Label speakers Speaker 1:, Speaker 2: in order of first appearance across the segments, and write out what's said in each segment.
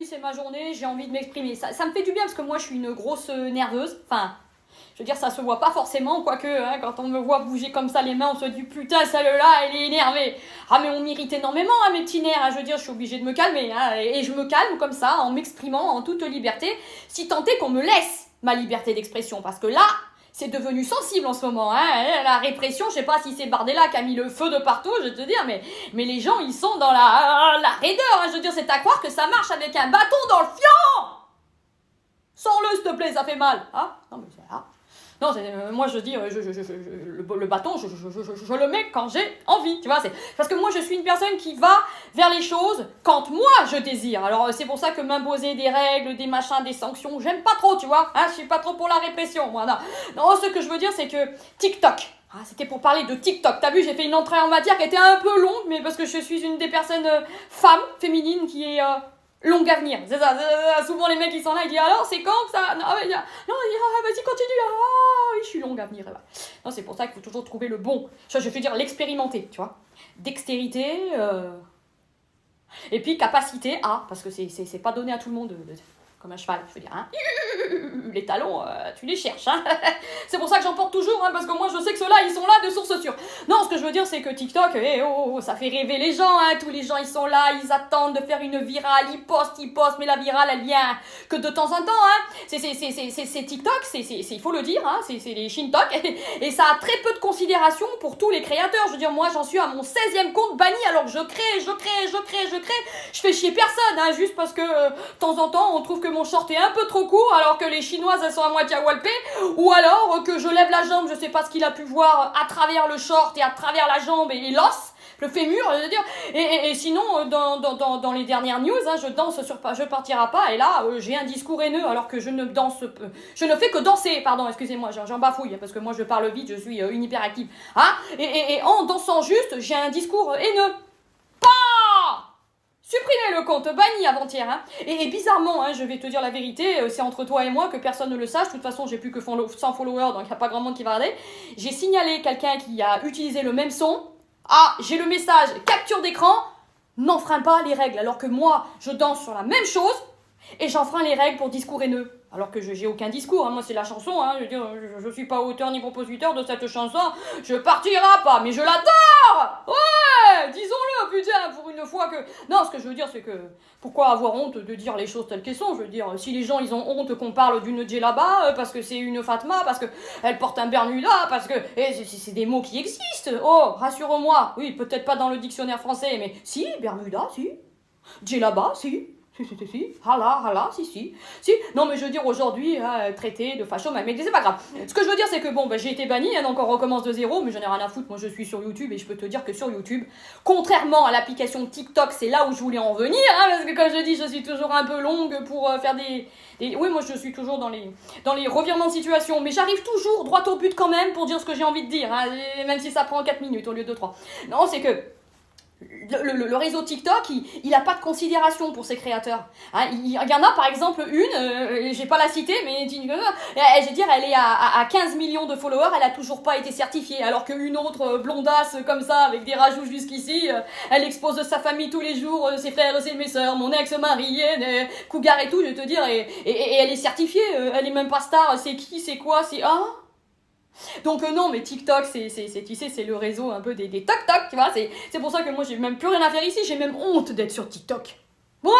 Speaker 1: c'est ma journée, j'ai envie de m'exprimer. Ça me fait du bien parce que moi je suis une grosse nerveuse. Enfin, je veux dire, ça se voit pas forcément, quoique, hein, quand on me voit bouger comme ça les mains, on se dit putain, celle-là, elle est énervée. Ah, mais on m'irrite énormément, hein, mes petits nerfs. Hein, je veux dire, je suis obligée de me calmer. Hein, et je me calme comme ça, en m'exprimant en toute liberté, si tant est qu'on me laisse ma liberté d'expression. Parce que là, c'est devenu sensible en ce moment. Hein. La répression, je sais pas si c'est Bardella qui a mis le feu de partout, je vais te dire, mais les gens, ils sont dans la raideur. Hein. Je veux dire, c'est à croire que ça marche avec un bâton dans le fion. Sors-le, s'il te plaît, ça fait mal. Hein, non, mais c'est là. Non, moi je dis, le bâton, je le mets quand j'ai envie, tu vois. C'est parce que moi je suis une personne qui va vers les choses quand moi je désire. Alors c'est pour ça que m'imposer des règles, des machins, des sanctions, j'aime pas trop, tu vois. Hein, je suis pas trop pour la répression, moi. Non, non, ce que je veux dire c'est que TikTok. Ah, c'était pour parler de TikTok. T'as vu, j'ai fait une entrée en matière qui était un peu longue, mais parce que je suis une des personnes femmes, féminines, qui est longue à venir. C'est ça, souvent les mecs ils sont là, ils disent alors c'est quand que ça. Non, vas-y, continue. Ah, oui, je suis longue à venir. Là. Non, c'est pour ça qu'il faut toujours trouver le bon. Je veux dire l'expérimenter, tu vois. Dextérité, et puis capacité à, parce que c'est pas donné à tout le monde comme un cheval, je veux dire. Hein. Les talons, tu les cherches. Hein. C'est pour ça que j'en porte toujours, hein, parce que moi je sais que ceux-là, ils sont là de source sûre. Non, ce que je veux dire, c'est que TikTok, ça fait rêver les gens. Hein. Tous les gens, ils sont là, ils attendent de faire une virale, ils postent, mais la virale, elle vient que de temps en temps. Hein. C'est TikTok, il faut le dire, hein, c'est les Shintok, et ça a très peu de considération pour tous les créateurs. Je veux dire, moi, j'en suis à mon 16e compte banni, alors que je crée. Je fais chier personne, hein, juste parce que de temps en temps, on trouve que mon short est un peu trop court, alors que les Chinoises, elles sont à moitié walpées, ou alors que je lève la jambe, je sais pas ce qu'il a pu voir à travers le short et à travers la jambe et l'os, le fémur, je veux dire. Et sinon, dans les dernières news, hein, je partirai pas, et là, j'ai un discours haineux, alors que je ne fais que danser, pardon, excusez-moi, j'en bafouille, parce que moi je parle vite, je suis une hyperactive. Hein, et en dansant juste, j'ai un discours haineux. Supprimez le compte, banni avant-hier. Hein. Et bizarrement, hein, je vais te dire la vérité, c'est entre toi et moi, que personne ne le sache. De toute façon, j'ai plus que 100 followers, donc il n'y a pas grand monde qui va regarder. J'ai signalé quelqu'un qui a utilisé le même son. Ah, j'ai le message capture d'écran, n'enfreins pas les règles. Alors que moi, je danse sur la même chose et j'enfreins les règles pour discours haineux. Alors que j'ai aucun discours, hein. Moi c'est la chanson, hein. Je veux dire, je suis pas auteur ni compositeur de cette chanson, je partirai pas, mais je l'adore. Ouais, disons-le, putain, pour une fois que... Non, ce que je veux dire, c'est que, pourquoi avoir honte de dire les choses telles qu'elles sont? Je veux dire, si les gens, ils ont honte qu'on parle d'une djellaba, parce que c'est une Fatma, parce qu'elle porte un Bermuda, parce que... c'est des mots qui existent. Oh, rassure-moi, oui, peut-être pas dans le dictionnaire français, mais si, Bermuda, si. Djellaba, si. Si, hala, si. Non, mais je veux dire, aujourd'hui, traité de facho, mais c'est pas grave. Ce que je veux dire, c'est que bon, j'ai été banni, hein, donc on recommence de zéro, mais j'en ai rien à foutre. Moi, je suis sur YouTube et je peux te dire que sur YouTube, contrairement à l'application TikTok, c'est là où je voulais en venir, hein, parce que comme je dis, je suis toujours un peu longue pour faire des... Oui, moi, je suis toujours dans les revirements de situation, mais j'arrive toujours droit au but quand même pour dire ce que j'ai envie de dire, hein, même si ça prend 4 minutes au lieu de 3. Non, c'est que... Le réseau TikTok, il a pas de considération pour ses créateurs. Hein, il y en a par exemple une, je vais pas la citer, mais je veux dire, elle est à 15 millions de followers, elle a toujours pas été certifiée, alors qu'une autre blondasse comme ça, avec des rajouts jusqu'ici, elle expose sa famille tous les jours, ses frères et mes sœurs, mon ex-mari, cougar et tout, je vais te dire, et elle est certifiée, elle est même pas star, c'est qui, c'est quoi, c'est... Ah, donc non, mais TikTok, tu sais, c'est le réseau un peu des toc-toc, tu vois, c'est pour ça que moi j'ai même plus rien à faire ici, j'ai même honte d'être sur TikTok. Ouais.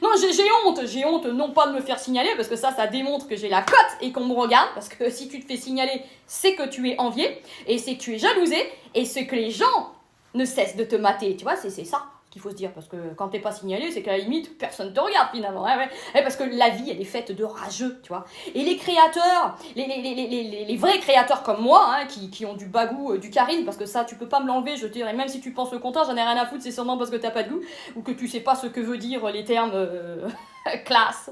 Speaker 1: Non, j'ai honte non pas de me faire signaler, parce que ça démontre que j'ai la cote et qu'on me regarde, parce que si tu te fais signaler, c'est que tu es envié, et c'est que tu es jalousé, et c'est que les gens ne cessent de te mater, tu vois, c'est ça qu'il faut se dire, parce que quand t'es pas signalé, c'est qu'à la limite, personne te regarde finalement, hein, ouais. Ouais, parce que la vie, elle est faite de rageux, tu vois. Et les créateurs, les vrais créateurs comme moi, hein, qui ont du bagou, du charisme, parce que ça, tu peux pas me l'enlever, je te dirais, même si tu penses le contraire, j'en ai rien à foutre, c'est sûrement parce que t'as pas de goût, ou que tu sais pas ce que veut dire les termes classe,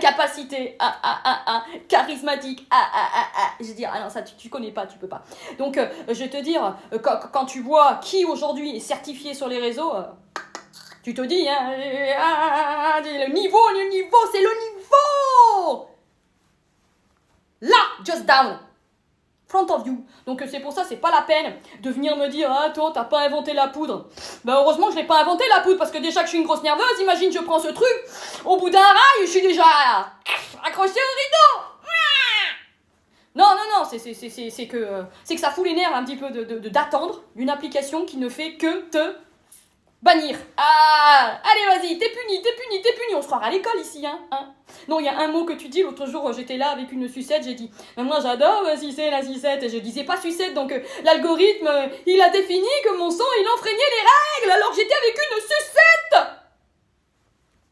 Speaker 1: capacité, charismatique, je veux dire, ah non, ça tu connais pas, tu peux pas. Donc, je vais te dire, quand tu vois qui aujourd'hui est certifié sur les réseaux, tu te dis, hein, le niveau, c'est le niveau. Là, just down. front of you. Donc c'est pour ça, c'est pas la peine de venir me dire ah toi t'as pas inventé la poudre. Bah heureusement que je l'ai pas inventé la poudre parce que déjà que je suis une grosse nerveuse, imagine je prends ce truc, au bout d'un rail, je suis déjà accrochée au rideau. Non, c'est que ça fout les nerfs un petit peu d'attendre une application qui ne fait que te bannir. Ah, allez vas-y, t'es puni, on se croira à l'école ici, hein. Non, il y a un mot que tu dis, l'autre jour j'étais là avec une sucette, j'ai dit, mais moi j'adore si c'est la sucette, et je disais pas sucette, donc l'algorithme, il a défini que mon son, il enfreignait les règles, alors que j'étais avec une sucette.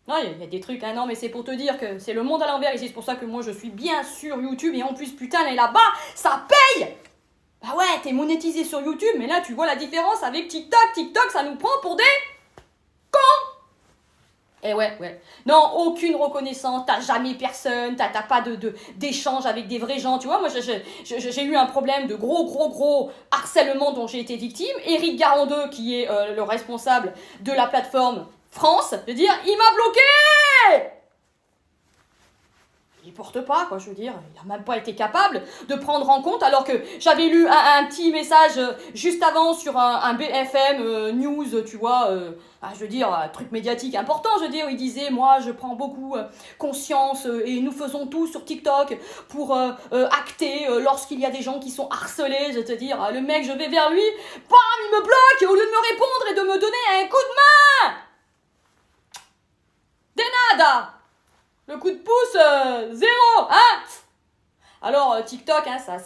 Speaker 1: Non, il y a des trucs, hein, non, mais c'est pour te dire que c'est le monde à l'envers ici, c'est pour ça que moi je suis bien sur YouTube, et en plus, putain, là-bas, ça paye. Bah ouais, t'es monétisé sur YouTube, mais là, tu vois la différence avec TikTok. TikTok, ça nous prend pour des cons. Eh ouais. Non, aucune reconnaissance, t'as jamais personne, t'as pas d'échange avec des vrais gens, tu vois. Moi, j'ai eu un problème de gros harcèlement dont j'ai été victime. Éric Garandeux, qui est le responsable de la plateforme France, je veux dire, il m'a bloqué. Il porte pas, quoi, je veux dire, il n'a même pas été capable de prendre en compte, alors que j'avais lu un petit message juste avant sur un BFM News, tu vois, je veux dire, un truc médiatique important, je veux dire, où il disait, moi, je prends beaucoup conscience, et nous faisons tout sur TikTok pour acter lorsqu'il y a des gens qui sont harcelés, je veux te dire, le mec, je vais vers lui, bam, il me bloque, au lieu de me répondre et de me donner un coup de main. De nada. Le coup de pouce, zéro, hein. Alors, TikTok, hein, ça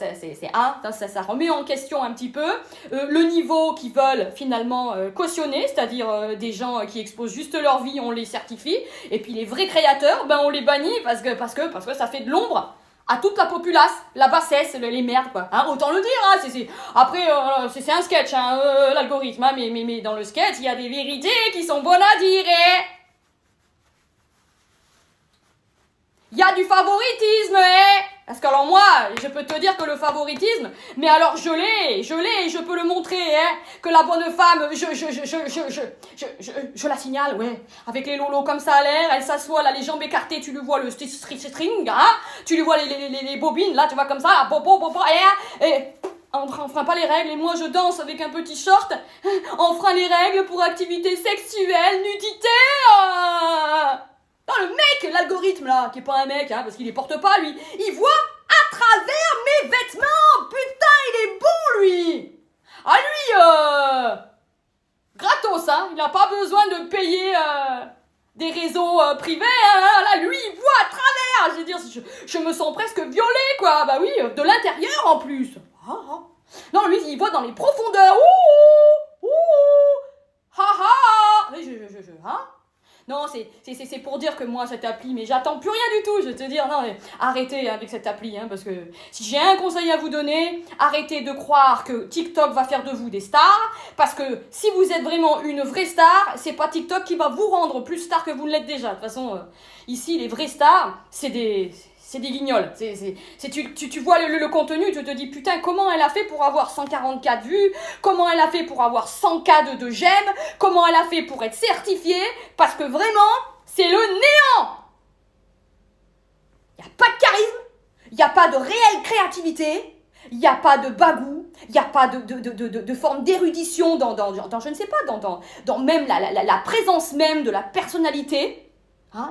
Speaker 1: remet en question un petit peu le niveau qu'ils veulent finalement cautionner, c'est-à-dire des gens qui exposent juste leur vie, on les certifie, et puis les vrais créateurs, ben on les bannit parce que ça fait de l'ombre à toute la populace, la bassesse, les merdes, quoi. Hein, autant le dire, hein, après, c'est un sketch, hein, l'algorithme, hein, mais dans le sketch, il y a des vérités qui sont bonnes à dire, il y a du favoritisme, Parce que alors moi, je peux te dire que le favoritisme, mais alors je l'ai, et je peux le montrer, que la bonne femme, je la signale, avec les lolos comme ça à l'air, elle s'assoit là, les jambes écartées, tu lui vois le string, tu lui vois les bobines, là, tu vois comme ça, et on frein pas les règles, et moi je danse avec un petit short, on frein les règles pour activité sexuelle, nudité, Non, le mec, l'algorithme là, qui est pas un mec, parce qu'il les porte pas lui, il voit à travers mes vêtements. Putain, il est bon lui. Ah lui, gratos, il n'a pas besoin de payer des réseaux privés, là lui il voit à travers. Je veux dire, je me sens presque violée quoi, bah oui, de l'intérieur en plus. Non, lui il voit dans les profondeurs. Non, c'est pour dire que moi, cette appli, mais j'attends plus rien du tout, je vais te dire, non, mais arrêtez avec cette appli, parce que si j'ai un conseil à vous donner, arrêtez de croire que TikTok va faire de vous des stars, parce que si vous êtes vraiment une vraie star, c'est pas TikTok qui va vous rendre plus star que vous ne l'êtes déjà. De toute façon, ici, les vraies stars, c'est des guignols. Tu vois le contenu, tu te dis putain comment elle a fait pour avoir 144 vues, comment elle a fait pour avoir 100K de j'aime, comment elle a fait pour être certifiée, parce que vraiment c'est le néant. Il n'y a pas de charisme, il n'y a pas de réelle créativité, il n'y a pas de bagou, il n'y a pas de forme d'érudition dans je ne sais pas, dans même la présence même de la personnalité,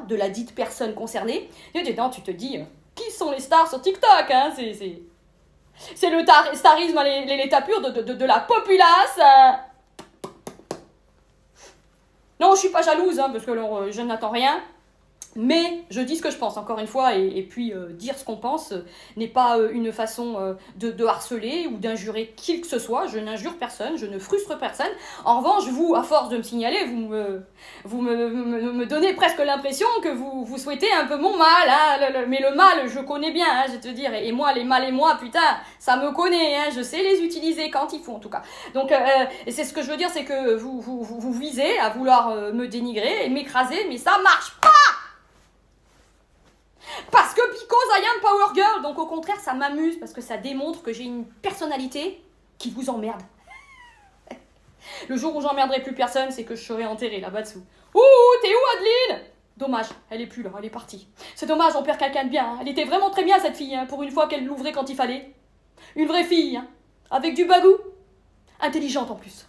Speaker 1: de la dite personne concernée. Et dedans, tu te dis, qui sont les stars sur TikTok, c'est le starisme à l'état pur de la populace. Non, je suis pas jalouse, parce que je n'attends rien. Mais je dis ce que je pense, encore une fois, et puis dire ce qu'on pense n'est pas une façon de harceler ou d'injurer qui que ce soit. Je n'injure personne, je ne frustre personne. En revanche, vous, à force de me signaler, vous me donnez presque l'impression que vous souhaitez un peu mon mal. Mais le mal, je connais bien, je vais te dire. Et moi, les mal et moi, putain, ça me connaît. Je sais les utiliser quand il faut, en tout cas. Donc, c'est ce que je veux dire, c'est que vous visez à vouloir me dénigrer et m'écraser, mais ça marche pas. Parce que because I am Power Girl, donc au contraire ça m'amuse parce que ça démontre que j'ai une personnalité qui vous emmerde. Le jour où j'emmerderai plus personne, c'est que je serai enterrée là-bas dessous. Ouh, t'es où Adeline? Dommage, elle est plus là, elle est partie. C'est dommage, on perd quelqu'un de bien. Elle était vraiment très bien cette fille, pour une fois qu'elle l'ouvrait quand il fallait. Une vraie fille, hein, avec du bagou, intelligente en plus.